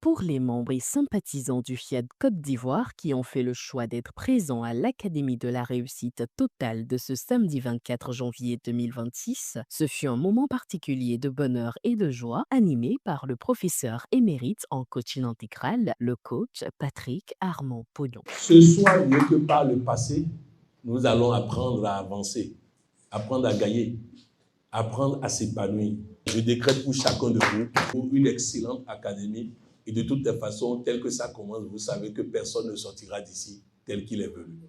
Pour les membres et sympathisants du FIAD Côte d'Ivoire qui ont fait le choix d'être présents à l'Académie de la réussite totale de ce samedi 24 janvier 2026, ce fut un moment particulier de bonheur et de joie animé par le professeur émérite en coaching intégral, le coach Patrick Armand Pognon. Ce soir, mieux que par le passé, nous allons apprendre à avancer, apprendre à gagner, apprendre à s'épanouir. Je décrète pour chacun de vous pour une excellente académie. Et de toutes les façons, tel que ça commence, vous savez que personne ne sortira d'ici tel qu'il est venu.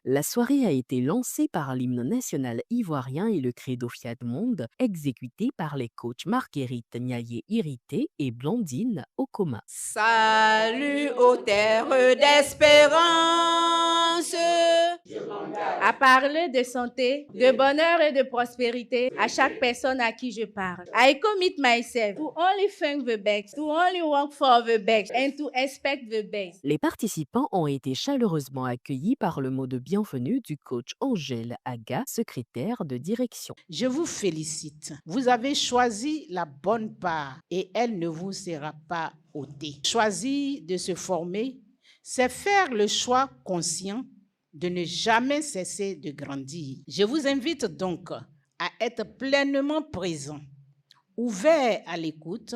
La soirée a été lancée par l'hymne national ivoirien et le credo Fiat Monde, exécuté par les coachs Marguerite Niaye-Irité et Blandine Okoma. Salut aux terres d'espérance. À parler de santé, de bonheur et de prospérité à chaque personne à qui je parle. I commit myself to only think the best, to only work for the best and to expect the best. Les participants ont été chaleureusement accueillis par le mot de bienvenue du coach Angèle Aga, secrétaire de direction. Je vous félicite. Vous avez choisi la bonne part et elle ne vous sera pas ôtée. Choisir de se former, c'est faire le choix conscient de ne jamais cesser de grandir. Je vous invite donc à être pleinement présent, ouvert à l'écoute,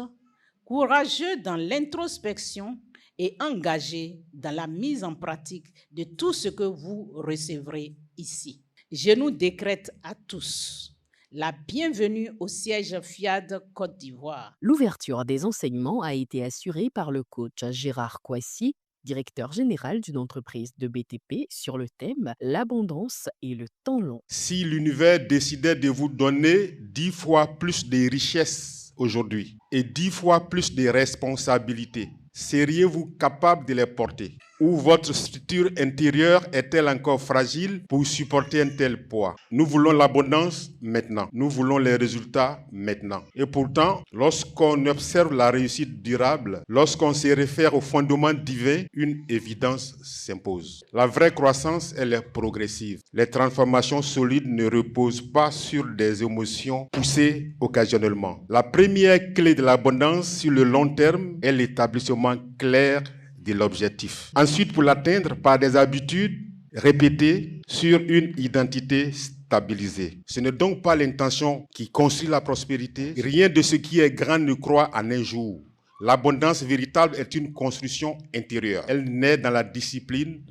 courageux dans l'introspection et engagé dans la mise en pratique de tout ce que vous recevrez ici. Je nous décrète à tous la bienvenue au siège FIAD Côte d'Ivoire. L'ouverture des enseignements a été assurée par le coach Gérard Kouassi, directeur général d'une entreprise de BTP, sur le thème « L'abondance et le temps long ». Si l'univers décidait de vous donner 10 fois plus de richesses aujourd'hui et 10 fois plus de responsabilités, seriez-vous capable de les porter? Ou votre structure intérieure est-elle encore fragile pour supporter un tel poids? Nous voulons l'abondance maintenant. Nous voulons les résultats maintenant. Et pourtant, lorsqu'on observe la réussite durable, lorsqu'on se réfère au fondement divin, une évidence s'impose. La vraie croissance, elle est progressive. Les transformations solides ne reposent pas sur des émotions poussées occasionnellement. La première clé de l'abondance sur le long terme est l'établissement clair de l'objectif. Ensuite, pour l'atteindre par des habitudes répétées sur une identité stabilisée. Ce n'est donc pas l'intention qui construit la prospérité. Rien de ce qui est grand ne croît en un jour. L'abondance véritable est une construction intérieure. Elle naît dans la discipline,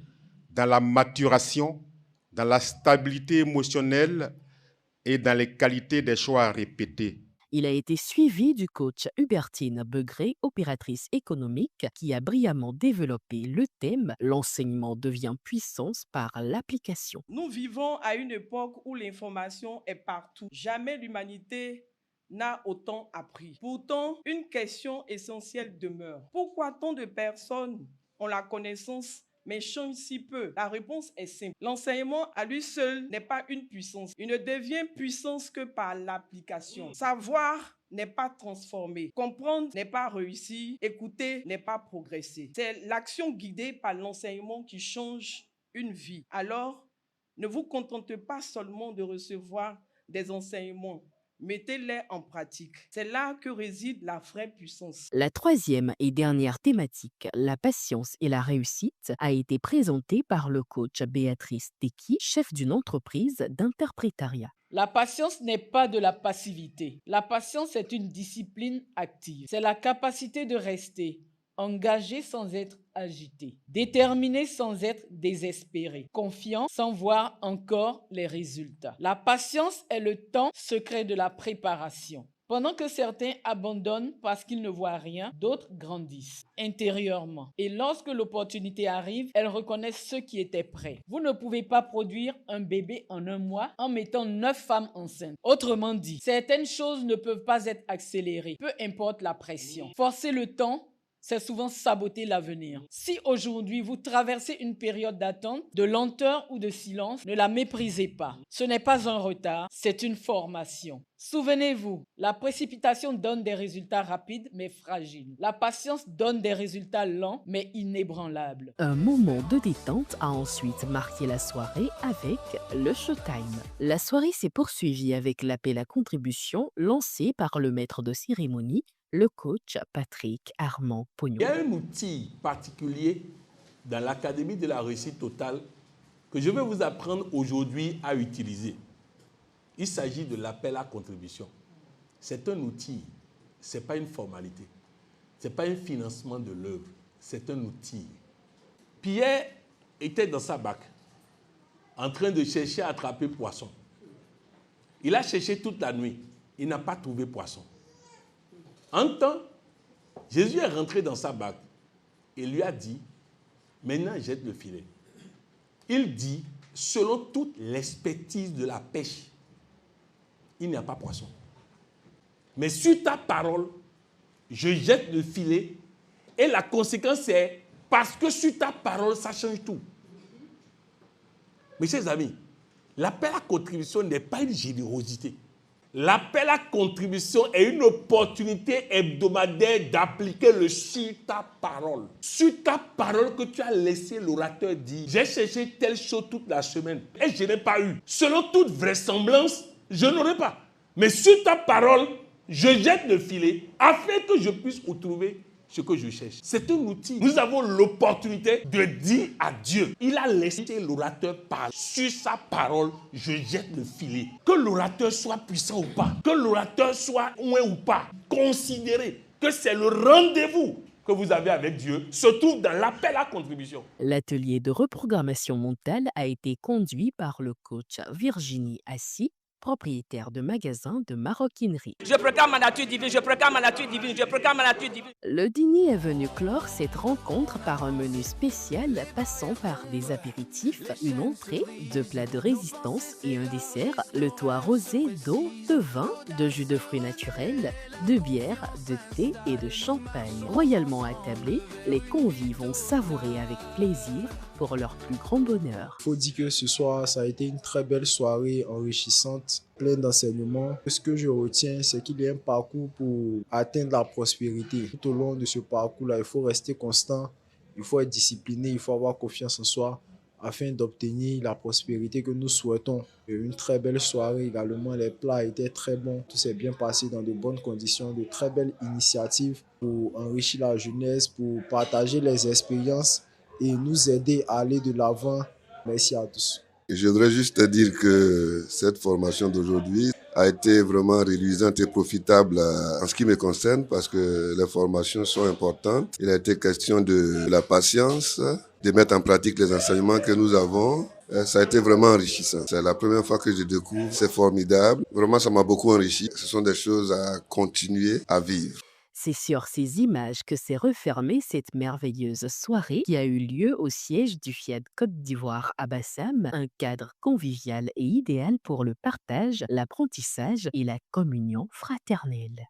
dans la maturation, dans la stabilité émotionnelle et dans les qualités des choix répétés. Il a été suivi du coach Hubertine Begré, opératrice économique, qui a brillamment développé le thème « L'enseignement devient puissance par l'application ». Nous vivons à une époque où l'information est partout. Jamais l'humanité n'a autant appris. Pourtant, une question essentielle demeure. Pourquoi tant de personnes ont la connaissance mais change si peu? La réponse est simple. L'enseignement à lui seul n'est pas une puissance. Il ne devient puissance que par l'application. Savoir n'est pas transformer. Comprendre n'est pas réussir. Écouter n'est pas progresser. C'est l'action guidée par l'enseignement qui change une vie. Alors, ne vous contentez pas seulement de recevoir des enseignements. Mettez-les en pratique. C'est là que réside la vraie puissance. La troisième et dernière thématique, la patience et la réussite, a été présentée par le coach Béatrice Teki, chef d'une entreprise d'interprétariat. La patience n'est pas de la passivité. La patience est une discipline active. C'est la capacité de rester engagé sans être agité, déterminé sans être désespéré, confiant sans voir encore les résultats. La patience est le temps secret de la préparation. Pendant que certains abandonnent parce qu'ils ne voient rien, d'autres grandissent intérieurement. Et lorsque l'opportunité arrive, elles reconnaissent ceux qui étaient prêts. Vous ne pouvez pas produire un bébé en un mois en mettant 9 femmes enceintes. Autrement dit, certaines choses ne peuvent pas être accélérées, peu importe la pression. Forcer le temps, c'est souvent saboter l'avenir. Si aujourd'hui vous traversez une période d'attente, de lenteur ou de silence, ne la méprisez pas. Ce n'est pas un retard, c'est une formation. Souvenez-vous, la précipitation donne des résultats rapides mais fragiles. La patience donne des résultats lents mais inébranlables. Un moment de détente a ensuite marqué la soirée avec le showtime. La soirée s'est poursuivie avec l'appel à contribution lancé par le maître de cérémonie, le coach Patrick Armand Pognon. Il y a un outil particulier dans l'Académie de la réussite totale que je vais vous apprendre aujourd'hui à utiliser. Il s'agit de l'appel à contribution. C'est un outil, ce n'est pas une formalité. Ce n'est pas un financement de l'œuvre, c'est un outil. Pierre était dans sa barque, en train de chercher à attraper poisson. Il a cherché toute la nuit, il n'a pas trouvé poisson. En temps, Jésus est rentré dans sa barque et lui a dit, maintenant jette le filet. Il dit, selon toute l'expertise de la pêche, il n'y a pas poisson. Mais sur ta parole, je jette le filet et la conséquence c'est, parce que sur ta parole, ça change tout. Mes chers amis, l'appel à contribution n'est pas une générosité. L'appel à contribution est une opportunité hebdomadaire d'appliquer le sur ta parole. Sur ta parole que tu as laissé l'orateur dire. J'ai cherché telle chose toute la semaine et je n'ai pas eu. Selon toute vraisemblance, je n'aurai pas. Mais sur ta parole, je jette le filet afin que je puisse retrouver ce que je cherche. C'est un outil. Nous avons l'opportunité de dire à Dieu. Il a laissé l'orateur parler. Sur sa parole, je jette le filet. Que l'orateur soit puissant ou pas, que l'orateur soit loin ou pas, considérez que c'est le rendez-vous que vous avez avec Dieu, se trouve dans l'appel à contribution. L'atelier de reprogrammation mentale a été conduit par le coach Virginie Assis, propriétaire de magasin de maroquinerie. Je proclame ma nature divine, je proclame ma nature divine, je proclame ma nature divine. Le dîner est venu clore cette rencontre par un menu spécial passant par des apéritifs, une entrée, 2 plats de résistance et un dessert, le tout arrosé d'eau, de vin, de jus de fruits naturels, de bière, de thé et de champagne. Royalement attablés, les convives ont savouré avec plaisir pour leur plus grand bonheur. Il faut dire que ce soir, ça a été une très belle soirée enrichissante, pleine d'enseignements. Ce que je retiens, c'est qu'il y a un parcours pour atteindre la prospérité. Tout au long de ce parcours-là, il faut rester constant, il faut être discipliné, il faut avoir confiance en soi afin d'obtenir la prospérité que nous souhaitons. Une très belle soirée également, les plats étaient très bons, tout s'est bien passé dans de bonnes conditions, de très belles initiatives pour enrichir la jeunesse, pour partager les expériences et nous aider à aller de l'avant. Merci à tous. Je voudrais juste dire que cette formation d'aujourd'hui a été vraiment réduisante et profitable en ce qui me concerne parce que les formations sont importantes. Il a été question de la patience, de mettre en pratique les enseignements que nous avons. Ça a été vraiment enrichissant. C'est la première fois que je découvre, c'est formidable. Vraiment, ça m'a beaucoup enrichi. Ce sont des choses à continuer à vivre. C'est sur ces images que s'est refermée cette merveilleuse soirée qui a eu lieu au siège du Fiat Côte d'Ivoire à Bassam, un cadre convivial et idéal pour le partage, l'apprentissage et la communion fraternelle.